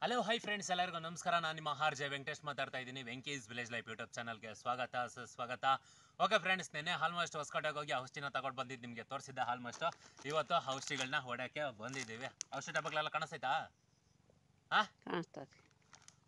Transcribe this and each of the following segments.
Hello hi friends, ಎಲ್ಲರಿಗೂ ನಮಸ್ಕಾರ. ನಾನು ನಿಮ್ಮ ಆರ್ ಜೆ ವೆಂಕಟೇಶ್ ಮಾತಾಡ್ತಾ ಇದ್ದೀನಿ. ವೆಂಕೀಸ್ ವಿಲೇಜ್ ಲೈಫ್ ಯೂಟ್ಯೂಬ್ ಚಾನಲ್ಗೆ ಸ್ವಾಗತ. ಓಕೆ ಫ್ರೆಂಡ್ಸ್, ನೆನ್ನೆ ಆಲ್ಮೋಸ್ಟ್ ಹೊಸಕೋಟೆಗೆ ಹೋಗಿ ಔಷಧಿನ ತಗೊಂಡು ಬಂದಿದ್ದು ನಿಮಗೆ ತೋರಿಸಿದ್ದೆ. ಆಲ್ಮೋಸ್ಟ್ ಇವತ್ತು ಔಷಧಿಗಳನ್ನ ಹೊಡೆಯೋಕ್ಕೆ ಬಂದಿದ್ದೀವಿ. ಔಷಧಿ ಡಬ್ಬಗಳೆಲ್ಲ ಕಾಣಿಸ್ತೈತಾ? ಹಾಂ, ಕಾಣಿಸ್ತದೆ.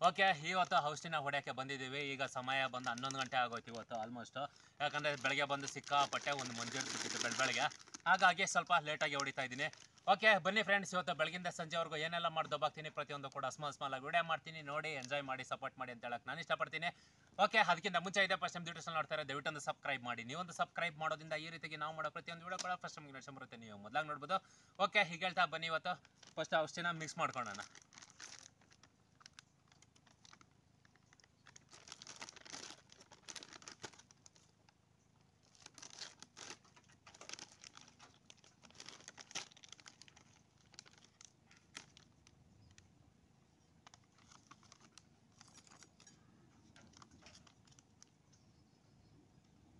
ಓಕೆ, ಇವತ್ತು ಔಷಧಿನ ಹೊಡೆಯೋಕ್ಕೆ ಬಂದಿದ್ದೀವಿ. ಈಗ ಸಮಯ ಬಂದು 11 ಗಂಟೆ ಆಗೋಯ್ತು ಇವತ್ತು ಆಲ್ಮೋಸ್ಟ್. ಯಾಕಂದರೆ ಬೆಳಗ್ಗೆ ಬಂದು ಸಿಕ್ಕಾಪಟ್ಟೆ ಒಂದು ಮಂಜೂರು ಸಿಕ್ಕಿತ್ತು ಬೆಳಗ್ಗೆ, ಹಾಗಾಗಿ ಸ್ವಲ್ಪ ಲೇಟಾಗಿ ಹೊಡಿತಾ ಇದ್ದೀನಿ. ಓಕೆ ಬನ್ನಿ ಫ್ರೆಂಡ್ಸ್, ಇವತ್ತು ಬೆಳಗಿಂದ ಸಂಜೆವರೆಗೂ ಏನೆಲ್ಲ ಮಾಡಿ ದಬ್ಬಾಕ್ತೀನಿ ಪ್ರತಿಯೊಂದು ಕೂಡ ಸ್ಮಾಲ್ ಆಗಿ ವಿಡಿಯೋ ಮಾಡ್ತೀನಿ. ನೋಡಿ, ಎಂಜಾಯ್ ಮಾಡಿ, ಸಪೋರ್ಟ್ ಮಾಡಿ ಅಂತ ಹೇಳಕ್ಕೆ ನಾನು ಇಷ್ಟಪಡ್ತೀನಿ. ಓಕೆ, ಅದಕ್ಕಿಂತ ಮುಂಚೆ ಇದೆ ಫಸ್ಟ್ ಟೈಮ್ ಯೂಟ್ಯೂಬ್ ನೋಡ್ತಾರೆ, ದಯವಿಟ್ಟು ಒಂದು ಸಬ್ಸ್ಕ್ರೈಬ್ ಮಾಡಿ. ನೀವೊಂದು ಸಬ್ಸ್ಕ್ರೈಬ್ ಮಾಡೋದ್ರಿಂದ ಈ ರೀತಿಗೆ ನಾವು ಮಾಡೋ ಪ್ರತಿಯೊಂದು ವಿಡಿಯೋ ಕೂಡ ಫಸ್ಟ್ ಟೈಮ್ ನಡ್ಸ್ಕೊಂಡ್ ಬರುತ್ತೆ, ನೀವು ಮೊದಲಾಗಿ ನೋಡ್ಬೋದು. ಓಕೆ, ಹೀಗೆ ಹೇಳ್ತಾ ಬನ್ನಿ, ಇವತ್ತು ಫಸ್ಟ್ ಔಷಧಿನ ಮಿಕ್ಸ್ ಮಾಡ್ಕೊಳ್ಳೋಣ.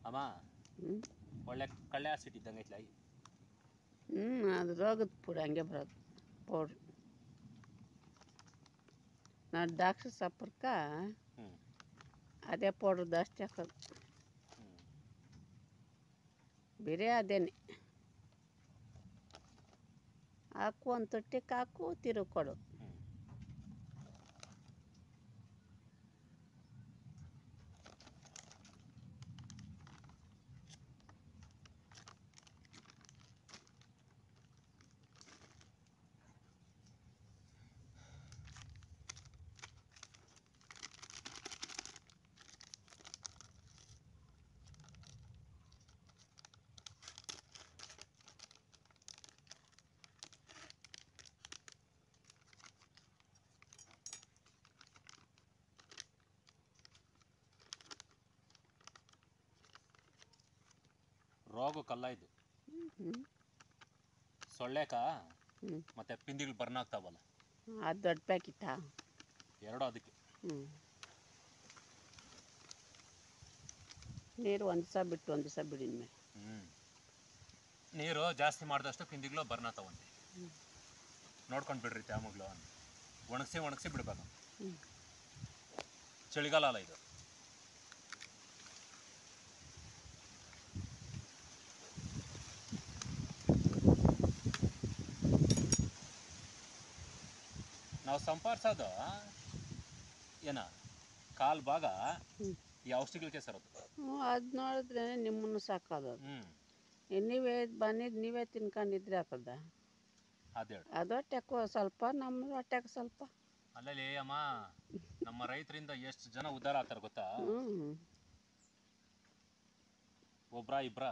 ಅಮ್ಮ, ಒಳ್ಳೆ ಕಳ್ಳೆ ಆಸಿಡ್ ಇದ್ದಂಗೆ ಐತ್ಲ. ಅದು ರೋಗದ ಪುಡಿ ಹಂಗೆ ಬರೋದು ಪೌಡ್ರು. ನಾನು ಡಾಕ್ಟ್ರ್ ಸಪ್ಪರ್ಕ ಅದೇ ಪೌಡ್ರ್ ಜಾಸ್ತಿ ಹಾಕೋದು. ಬೇರೆ ಅದೇನೆ ಹಾಕು, ಒಂದು ತೊಟ್ಟಿಗೆ ಹಾಕು, ತಿರುಗಿ ಕೊಡು. ರೋಗಕ್ಕಲ್ಲ ಇದು, ಸೊಳ್ಳೆಕ ಮತ್ತೆ ಪಿಂದಿಗಳು ಬರ್ನ್ ಆಗ್ತಾವಲ್ಲ, ಅದು ದೊಡ್ಡ ಪ್ಯಾಕೆಟಾ? ಎರಡು ಅದಕ್ಕೆ. ನೀರು ಒಂದು ದಿವಸ ಬಿಟ್ಟು ಒಂದು ದಿವಸ ಬಿಡಿದ ಮೇಲೆ ನೀರು ಜಾಸ್ತಿ ಮಾಡಿದಷ್ಟು ಪಿಂದಿಗಳು ಬರ್ನ್ ಆಗ್ತಾವಂತೆ. ನೋಡ್ಕೊಂಡು ಬಿಡ್ರಿ ತ್ಯಾಮಗ್ಲು. ಒಣಗಿಸಿ ಬಿಡ್ಬೇಕು. ಚಳಿಗಾಲ ಅಲ್ಲ ಇದು. ನಾವು ಸಂಪಾದಿಸೋದು ಏನ ಕಾಲು ಭಾಗ ಈ ಔಷಧಿಗಳಿಗೆ ಸರೋದು. ಅದು ನೋಡಿದ್ರೆ ನಿಮ್ಮನ್ನು ಸಾಕೋದು. ನೀವೇ ಬಂದಿದ್ದು ನೀವೇ ತಿನ್ಕೊಂಡಿದ್ರೆ ಹಾಕೋದ? ಅದು ಹೊಟ್ಟೆಗೆ ಸ್ವಲ್ಪ, ನಮ್ಮ ಹೊಟ್ಟೆಗೆ ಸ್ವಲ್ಪ. ಅಲ್ಲಲ್ಲಿ ಅಮ್ಮ, ನಮ್ಮ ರೈತರಿಂದ ಎಷ್ಟು ಜನ ಉದ್ಧಾರ ಆಗ್ತಾರೆ ಗೊತ್ತಾ? ಒಬ್ರ ಇಬ್ರ?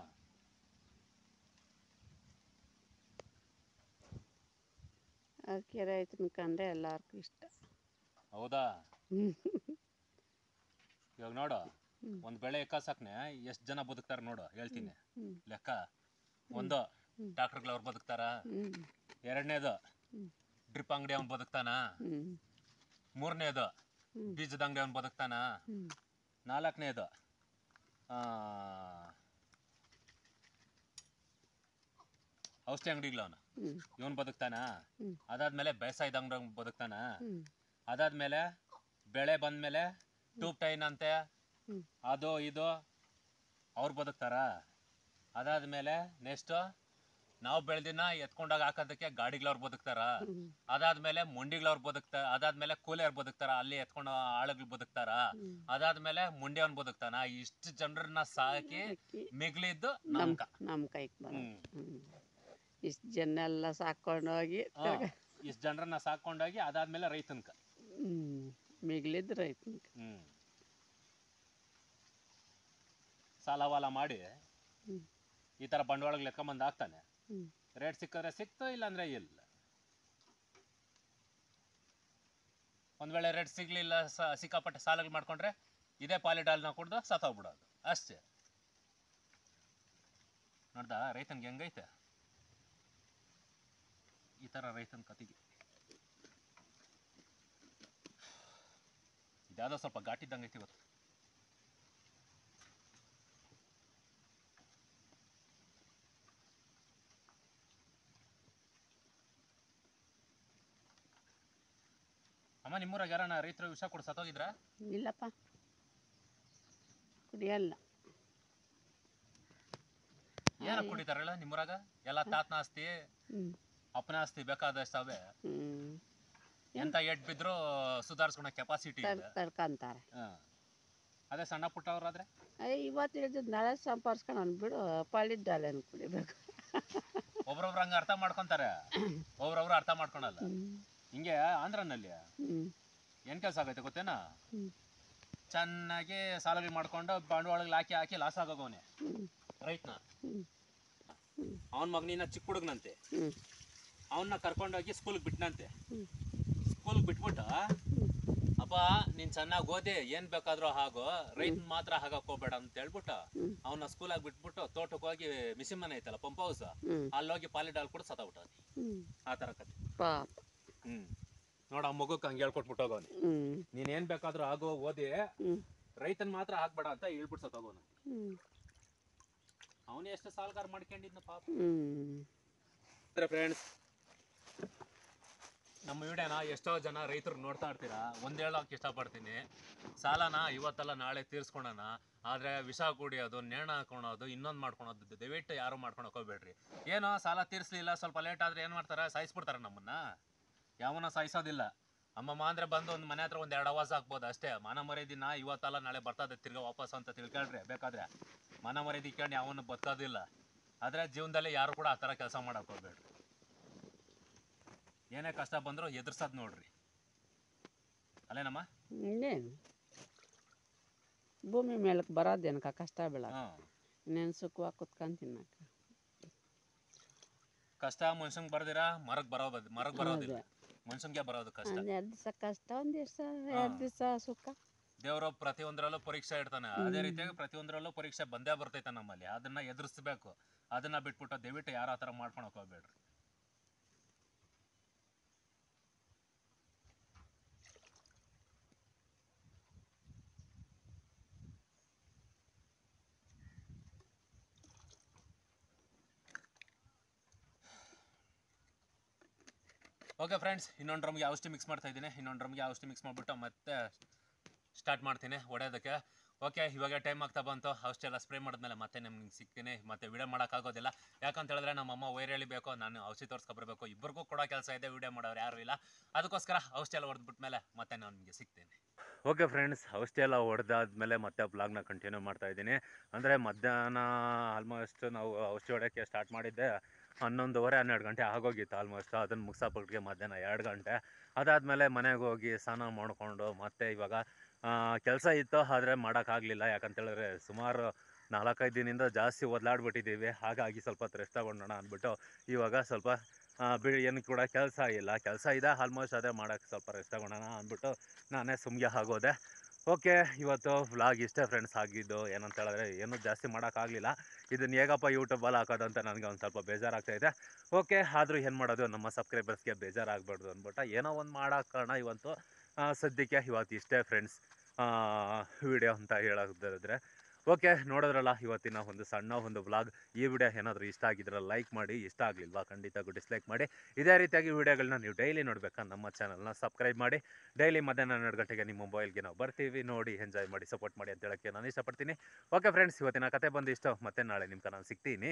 ಅದಕ್ಕೆ ರೈತನ ಕಂಡ್ರೆ ಎಲ್ಲರಿಗೂ ಇಷ್ಟ. ಹೌದಾ? ಇವಾಗ ನೋಡು, ಒಂದು ಬೆಳೆ ಎಕ್ಕಾಸಕ್ನೆ ಎಷ್ಟು ಜನ ಬದುಕ್ತಾರೆ ನೋಡು, ಹೇಳ್ತೀನಿ ಲೆಕ್ಕ. ಒಂದು, ಡಾಕ್ಟರ್ಗಳವ್ರು ಬದುಕ್ತಾರ. ಎರಡನೇದು, ಡ್ರಿಪ್ ಅಂಗಡಿ ಅವ್ನು ಬದುಕ್ತಾನ. ಮೂರನೇದು, ಬೀಜದ ಅಂಗಡಿ ಅವ್ನು ಬದುಕ್ತಾನ. ನಾಲ್ಕನೇದು, ಔಷಧಿ ಅಂಗಡಿಗಳವನು ಇವನು ಬದುಕ್ತಾನ. ಅದಾದ್ಮೇಲೆ ಬೇಸಾಯದ ಅಂಗಡಿ ಬದುಕ್ತಾನ. ಅದಾದ್ಮೇಲೆ ಬೆಳೆ ಬಂದ್ಮೇಲೆ ಟ್ಯೂಬ್ ಟೈನ್ ಅಂತೆ ಅದು ಇದು ಅವ್ರು ಬದುಕ್ತಾರ. ಅದಾದ್ಮೇಲೆ ನೆಕ್ಸ್ಟ್ ನಾವು ಬೆಳೆದಿನ ಎತ್ಕೊಂಡಾಗ ಹಾಕೋದಕ್ಕೆ ಗಾಡಿಗಳವ್ರು ಬದುಕ್ತಾರ. ಅದಾದ್ಮೇಲೆ ಮುಂಡಿಗಳವ್ರು ಬದುಕ್ತಾರ. ಅದಾದ್ಮೇಲೆ ಕೂಲಿಯವ್ರು ಬದುಕ್ತಾರ, ಅಲ್ಲಿ ಎತ್ಕೊಂಡು ಆಳುಗಳು ಬದುಕ್ತಾರ. ಅದಾದ್ಮೇಲೆ ಮುಂಡಿಯವನ್ ಬದುಕ್ತಾನ. ಇಷ್ಟು ಜನರನ್ನ ಸಾಕಿ ಮಿಗ್ಲಿದ್ದು ನಮ್ಮ ಕೈಗೆ ಬರೋದು. ಇಷ್ಟು ಜನ ಎಲ್ಲ ಸಾಕೊಂಡೋಗಿ ಇಷ್ಟು ಜನರನ್ನ ಸಾಕೊಂಡೋಗಿ ಅದಾದ್ಮೇಲೆ ರೈತನ್ಕ ಮಿಗ್ಲಿದ್ದು ರೈತನ್ಕ. ಸಾಲ ಮಾಡಿ ಈ ಥರ ಬಂಡವಾಳಗಳು ಎತ್ಕೊಂಬಂದು ಹಾಕ್ತಾನೆ. ರೇಟ್ ಸಿಕ್ಕಿದ್ರೆ ಸಿಕ್ತು, ಇಲ್ಲಾಂದ್ರೆ ಇಲ್ಲ. ಒಂದ್ ವೇಳೆ ರೇಟ್ ಸಿಗ್ಲಿಲ್ಲ, ಸಿಕ್ಕಾಪಟ್ಟೆ ಸಾಲಗಳು ಮಾಡ್ಕೊಂಡ್ರೆ ಇದೇ ಪಾಲಿಡಾಲ್ನ ಕುಡ್ದು ಸತ್ತೋಗ್ಬಿಡೋದು ಅಷ್ಟೇ. ನೋಡ್ದ ರೈತನ್ಗೆ ಹೆಂಗೈತೆ? ಈ ಥರ ರೈತನ ಕತಿಗೆ. ಇದ್ಯಾವುದೋ ಸ್ವಲ್ಪ ಘಾಟಿದ್ದಂಗೈತಿ ಇವತ್ತು. ಅಮ್ಮ ನಿಮ್ಮೂರಾಗ ಯಾರಣ್ಣ ರೈತರು ವಿಷ ಕೊಡ್ ಸತ್ತೋಗಿದ್ರ? ಇಲ್ಲಪ್ಪ, ಕುಡಿಯಲ್ಲ. ಏನ ಕುಡಿತಾರಲ್ಲ ನಿಮ್ಮೂರಾಗ? ಎಲ್ಲ ತಾತನ ಆಸ್ತಿ, ಅಪ್ಪನ ಆಸ್ತಿ ಬೇಕಾದಷ್ಟು ಅವೇ. ಎಂತ ಎಡ್ ಬಿದ್ರು ಸುಧಾರಿಸ್ಕೊಳೋ ಕೆಪಾಸಿಟಿ ಇದೆ. ತಡ್ಕಂತಾರೆ. ಅದೇ ಸಣ್ಣ ಪುಟ್ಟವ್ರಾದ್ರೆ ಇವತ್ತು ಇಳಿದ್ ನಾಳೆ ಸಂಪಾದಿಸ್ಕೊಂಡು ಬಿಡು, ಪಳಿದ್ದಾಳೆ ಕುಡಿಬೇಕು. ಒಬ್ರೊಬ್ರು ಹಂಗ ಅರ್ಥ ಮಾಡ್ಕೊಂತಾರೆ, ಒಬ್ರೊಬ್ರು ಅರ್ಥ ಮಾಡ್ಕೊಳಲ್ಲ. ಹಿಂಗೆ ಆಂಧ್ರನಲ್ಲಿ ಏನ್ ಕೆಲಸ ಆಗೈತೆ ಗೊತ್ತೇನಾ? ಚೆನ್ನಾಗಿ ಸಾಲಗಳು ಮಾಡ್ಕೊಂಡು ಬಂಡವಾಳಗಳು ಹಾಕಿ ಲಾಸ್ ಆಗೋಗವನೆ ರೈತನ. ಅವನ ಮಗನಿನ ಚಿಕ್ಕ ಹುಡುಗನಂತೆ, ಅವನ್ನ ಕರ್ಕೊಂಡೋಗಿ ಸ್ಕೂಲ್ಗೆ ಬಿಟ್ಟನಂತೆ. ಸ್ಕೂಲ್ಗೆ ಬಿಟ್ಬಿಟ್ಟು, ಅಪ್ಪ ನೀನ್ ಚೆನ್ನಾಗಿ ಓದಿ ಏನ್ ಬೇಕಾದ್ರೂ ಹಾಗೋ, ರೈತನ್ ಮಾತ್ರ ಹಾಕಕ್ ಹೋಗ್ಬೇಡ ಅಂತ ಹೇಳ್ಬಿಟ್ಟು ಅವನ್ನ ಸ್ಕೂಲಾಗಿ ಬಿಟ್ಬಿಟ್ಟು ತೋಟಕ್ಕೆ ಹೋಗಿ ಮಿಷಿನ್ ಮನೆ ಐತಲ್ಲ, ಪಂಪ್ ಹೌಸ್, ಅಲ್ಲೋಗಿ ಪಾಲಿಡಾಲ್ ಕೂಡ ಸತ್ತಬಿಟ್ಟ. ಆ ತರ ಕತೆ. ನೋಡ ಆ ಮಗುಕ್ ಹಂಗೆ ಹೇಳ್ಕೊಟ್ಬಿಟ್ಟು ಹೋಗವನಿ, ನೀನ್ ಏನ್ ಬೇಕಾದ್ರೂ ಆಗೋ ಓದಿ ರೈತನ್ ಮಾತ್ರ ಹಾಕ್ಬೇಡ ಅಂತ ಹೇಳ್ಬಿಟ್ಟು ಸತ್ತೋಗೋನ. ಅವನೇ ಎಷ್ಟು ಸಾಲಗಾರ ಮಾಡ್ಕೊಂಡಿದ್ನ ಪಾಪ. ಫ್ರೆಂಡ್ಸ್, ನಮ್ಮ ವಿಡಿಯೋನ ಎಷ್ಟೋ ಜನ ರೈತರು ನೋಡ್ತಾ ಇರ್ತೀರಾ. ಒಂದ್ ಹೇಳೋಕೆ ಇಷ್ಟಪಡ್ತೀನಿ, ಸಾಲನ ಇವತ್ತಲ್ಲ ನಾಳೆ ತೀರ್ಸ್ಕೊಳೋಣ, ಆದ್ರೆ ವಿಷ ಕುಡಿಯೋದು, ನೇಣ ಹಾಕೊಳೋದು, ಇನ್ನೊಂದು ಮಾಡ್ಕೊಳೋದು ದಯವಿಟ್ಟು ಯಾರು ಮಾಡ್ಕೊಳಕ್ ಹೋಗ್ಬೇಡ್ರಿ. ಏನೋ ಸಾಲ ತೀರ್ಸ್ಲಿಲ್ಲ, ಸ್ವಲ್ಪ ಲೇಟ್ ಆದ್ರೆ ಏನ್ ಮಾಡ್ತಾರೆ, ಸಾಯಿಸ್ಬಿಡ್ತಾರೆ ನಮ್ಮನ್ನ. ಯಾವನ ಸಾಯಿಸೋದಿಲ್ಲ. ಅಮ್ಮಮ್ಮ ಅಂದ್ರೆ ಬಂದು ಒಂದು ಮನೆ ಹತ್ರ ಒಂದ್ 2 ಅವರ್ಸ್ ಹಾಕ್ಬೋದು ಅಷ್ಟೇ. ಮಾನ ಮರ್ಯಾದಿನ ಇವತ್ತಲ್ಲ ನಾಳೆ ಬರ್ತದೆ ತಿರ್ಗಾ ವಾಪಸ್ ಅಂತ ತಿಳ್ಕೊಳ್ರಿ. ಬೇಕಾದ್ರೆ ಮಾನ ಮರ್ಯಾದೆ ಇಟ್ಕೊಂಡು ಯಾವನು ಬದುಕೋದಿಲ್ಲ. ಆದ್ರೆ ಜೀವನದಲ್ಲಿ ಯಾರು ಕೂಡ ಆ ತರ ಕೆಲಸ ಮಾಡಕ್ ಹೋಗ್ಬೇಡ್ರಿ. ಏನೇ ಕಷ್ಟ ಬಂದ್ರು ಎದುರ್ಸೋದ್ ನೋಡ್ರಿ, ಅಲ್ಲೇನಮ್ಮ? ಇನ್ನೇನು ಭೂಮಿ ಮೇಲಕ್ಕೆ ಬರೋದೇನಕ ಕಷ್ಟ ಬೀಳ, ಇನ್ನೇನು ಸುಖವಾಗಿ ಕುತ್ಕೊಂಡ್ ತಿನ್ನಕ. ಕಷ್ಟ ಮನುಷ್ಯಂಗೆ ಬರ್ದಿರ ಮರಕ್ ಬರೋದಿಲ್ಲ, ಮನುಷ್ಯಂಗೆ ಬರೋದು ಕಷ್ಟ. 2 ದಿವಸ ಕಷ್ಟ, 1 ದಿವಸ 2 ದಿವಸ ಸುಖ. ದೇವ್ರು ಪ್ರತಿಯೊಂದರಲ್ಲೂ ಪರೀಕ್ಷೆ ಇಡ್ತಾನೆ. ಅದೇ ರೀತಿಯಾಗಿ ಪ್ರತಿಯೊಂದರಲ್ಲೂ ಪರೀಕ್ಷೆ ಬಂದೇ ಬರ್ತೈತೆ ನಮ್ಮಲ್ಲಿ. ಅದನ್ನ ಎದುರಿಸ್ಬೇಕು. ಅದನ್ನ ಬಿಟ್ಬಿಟ್ಟು ದಯವಿಟ್ಟು ಯಾರು ಆ ಥರ ಮಾಡ್ಕೊಳಕ್ ಹೋಗ್ಬೇಡ್ರಿ. ಓಕೆ ಫ್ರೆಂಡ್ಸ್, ಇನ್ನೊಂದು ಡ್ರಮ್ಗೆ ಔಷಧಿ ಮಿಕ್ಸ್ ಮಾಡ್ತಾ ಇದ್ದೀನಿ. ಇನ್ನೊಂದು ಡ್ರಮ್ಗೆ ಔಷಧಿ ಮಿಕ್ಸ್ ಮಾಡಿಬಿಟ್ಟು ಮತ್ತೆ ಸ್ಟಾರ್ಟ್ ಮಾಡ್ತೀನಿ ಹೊಡೆಯೋದಕ್ಕೆ. ಓಕೆ, ಇವಾಗ ಟೈಮ್ ಆಗ್ತಾ ಬಂತು. ಔಷಧಿ ಎಲ್ಲ ಸ್ಪ್ರೇ ಮಾಡಿದ್ಮೇಲೆ ಮತ್ತೆ ನಿಮ್ಗೆ ಸಿಗ್ತೀನಿ. ಮತ್ತೆ ವಿಡಿಯೋ ಮಾಡೋಕ್ಕಾಗೋದಿಲ್ಲ, ಯಾಕಂತ ಹೇಳಿದ್ರೆ ನಮ್ಮಮ್ಮ ವೈರ್ ಎಳಿಬೇಕು, ನಾನು ಔಷಧಿ ತೋರಿಸ್ಕೊಬರ್ಬೇಕು. ಇಬ್ಬರಿಗೂ ಕೊಡೋ ಕೆಲಸ ಇದೆ, ವಿಡಿಯೋ ಮಾಡೋರು ಯಾರು ಇಲ್ಲ. ಅದಕ್ಕೋಸ್ಕರ ಔಷಧಿ ಎಲ್ಲ ಹೊಡೆದ್ಬಿಟ್ಮೇಲೆ ಮತ್ತೆ ನಾನು ನಿಮಗೆ ಸಿಗ್ತೀನಿ. ಓಕೆ ಫ್ರೆಂಡ್ಸ್, ಔಷಧಿ ಎಲ್ಲ ಹೊಡೆದಾದ್ಮೇಲೆ ಮತ್ತೆ ಬ್ಲಾಗ್ನ ಕಂಟಿನ್ಯೂ ಮಾಡ್ತಾ ಇದ್ದೀನಿ. ಅಂದರೆ ಮಧ್ಯಾಹ್ನ ಆಲ್ಮೋಸ್ಟ್ ನಾವು ಔಷಧಿ ಹೊಡೆಯೋಕ್ಕೆ ಸ್ಟಾರ್ಟ್ ಮಾಡಿದ್ದೆ 11:30 12 ಗಂಟೆ ಆಗೋಗಿತ್ತು ಆಲ್ಮೋಸ್ಟ್. ಅದನ್ನು ಮುಗಿಸೋಪಟ್ಟಿಗೆ ಮಧ್ಯಾಹ್ನ 2 ಗಂಟೆ. ಅದಾದಮೇಲೆ ಮನೆಗೆ ಹೋಗಿ ಸ್ನಾನ ಮಾಡಿಕೊಂಡು ಮತ್ತೆ ಇವಾಗ ಕೆಲಸ ಇತ್ತು, ಆದರೆ ಮಾಡೋಕ್ಕಾಗಲಿಲ್ಲ. ಯಾಕಂತೇಳಿದ್ರೆ ಸುಮಾರು 4-5 ದಿನದಿಂದ ಜಾಸ್ತಿ ಒದ್ಲಾಡ್ಬಿಟ್ಟಿದ್ದೀವಿ. ಹಾಗಾಗಿ ಸ್ವಲ್ಪ ರೆಸ್ಟ್ ತಗೊಂಡೋಣ ಅಂದ್ಬಿಟ್ಟು ಇವಾಗ ಸ್ವಲ್ಪ ಏನು ಕೂಡ ಕೆಲಸ ಇಲ್ಲ, ಕೆಲಸ ಇದೆ ಆಲ್ಮೋಸ್ಟ್. ಅದೇ ಮಾಡೋಕ್ಕೆ ಸ್ವಲ್ಪ ರೆಸ್ಟ್ ತಗೊಳ್ಳೋಣ ಅಂದ್ಬಿಟ್ಟು ನಾನೇ ಸುಮ್ಗೆ ಆಗೋದೆ. ಓಕೆ, ಇವತ್ತು ವ್ಲಾಗ್ ಇಷ್ಟೇ ಫ್ರೆಂಡ್ಸ್ ಆಗಿದ್ದು. ಏನಂತ ಹೇಳಿದ್ರೆ ಏನೂ ಜಾಸ್ತಿ ಮಾಡೋಕ್ಕಾಗಲಿಲ್ಲ. ಇದನ್ನು ಹೇಗಪ್ಪ ಯೂಟ್ಯೂಬಲ್ಲಿ ಹಾಕೋದಂತ ನನಗೆ ಒಂದು ಸ್ವಲ್ಪ ಬೇಜಾರಾಗ್ತಾಯಿದೆ. ಓಕೆ, ಆದರೂ ಏನು ಮಾಡೋದು, ನಮ್ಮ ಸಬ್ಸ್ಕ್ರೈಬರ್ಸ್ಗೆ ಬೇಜಾರಾಗಬಾರ್ದು ಅಂದ್ಬಿಟ್ಟು ಏನೋ ಒಂದು ಮಾಡೋಕ್ಕೋಣ ಇವತ್ತು. ಸದ್ಯಕ್ಕೆ ಇವತ್ತು ಇಷ್ಟೇ ಫ್ರೆಂಡ್ಸ್ ವಿಡಿಯೋ ಅಂತ ಹೇಳೋದಿದ್ರೆ. ಓಕೆ, ನೋಡಿದ್ರಲ್ಲ ಇವತ್ತಿನ ಒಂದು ಸಣ್ಣ ಒಂದು ವ್ಲಾಗ್. ಈ ವಿಡಿಯೋ ಏನಾದರೂ ಇಷ್ಟ ಆಗಿದ್ರೆ ಲೈಕ್ ಮಾಡಿ, ಇಷ್ಟ ಆಗಲಿಲ್ವಾ ಖಂಡಿತ ಡಿಸ್ಲೈಕ್ ಮಾಡಿ. ಇದೇ ರೀತಿಯಾಗಿ ವಿಡಿಯೋಗಳನ್ನ ನೀವು ಡೈಲಿ ನೋಡಬೇಕಾ ನಮ್ಮ ಚಾನಲ್ನ ಸಬ್ಸ್ಕ್ರೈಬ್ ಮಾಡಿ. ಡೈಲಿ ಮಧ್ಯಾಹ್ನ 12 ಗಂಟೆಗೆ ನಿಮ್ಮ ಮೊಬೈಲ್ಗೆ ನಾವು ಬರ್ತೀವಿ, ನೋಡಿ ಎಂಜಾಯ್ ಮಾಡಿ, ಸಪೋರ್ಟ್ ಮಾಡಿ ಅಂತ ಹೇಳೋಕ್ಕೆ ನಾನು ಇಷ್ಟಪಡ್ತೀನಿ. ಓಕೆ ಫ್ರೆಂಡ್ಸ್, ಇವತ್ತಿನ ಕತೆ ಬಂದು ಇಷ್ಟ. ಮತ್ತೆ ನಾಳೆ ನಿಮ್ಗೆ ನಾನು ಸಿಗ್ತೀನಿ.